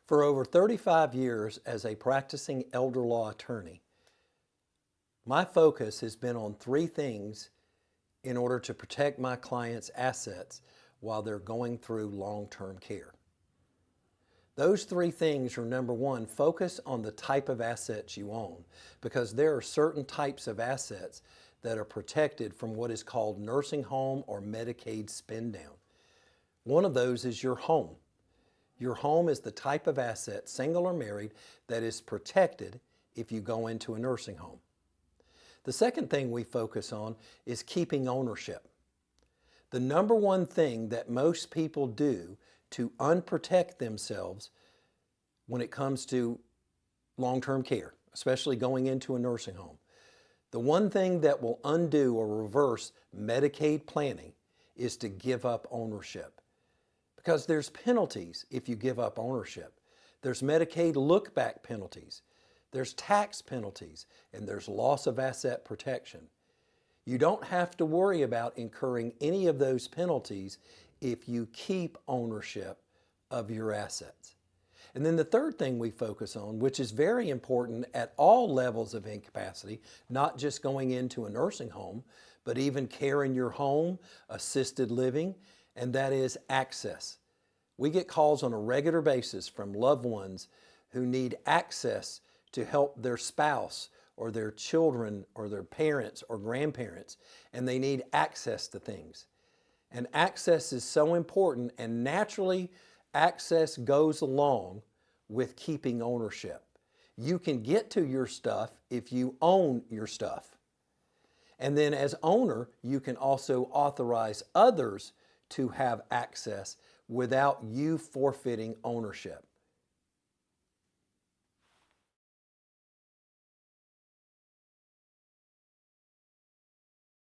For over 35 years as a practicing elder law attorney, my focus has been on three things in order to protect my clients' assets while they're going through long-term care. Those three things are: number one, focus on the type of assets you own, because there are certain types of assets that are protected from what is called nursing home or Medicaid spend down. One of those is your home. Your home is the type of asset, single or married, that is protected if you go into a nursing home. The second thing we focus on is keeping ownership. The number one thing that most people do to unprotect themselves when it comes to long-term care, especially going into a nursing home, the one thing that will undo or reverse Medicaid planning is to give up ownership. Because there's penalties if you give up ownership. There's Medicaid look-back penalties, there's tax penalties, and there's loss of asset protection. You don't have to worry about incurring any of those penalties if you keep ownership of your assets. And then the third thing we focus on, which is very important at all levels of incapacity, not just going into a nursing home, but even care in your home, assisted living, and that is access. We get calls on a regular basis from loved ones who need access to help their spouse or their children or their parents or grandparents, and they need access to things. And access is so important, and naturally access goes along with keeping ownership. You can get to your stuff if you own your stuff. And then as owner, you can also authorize others to have access without you forfeiting ownership.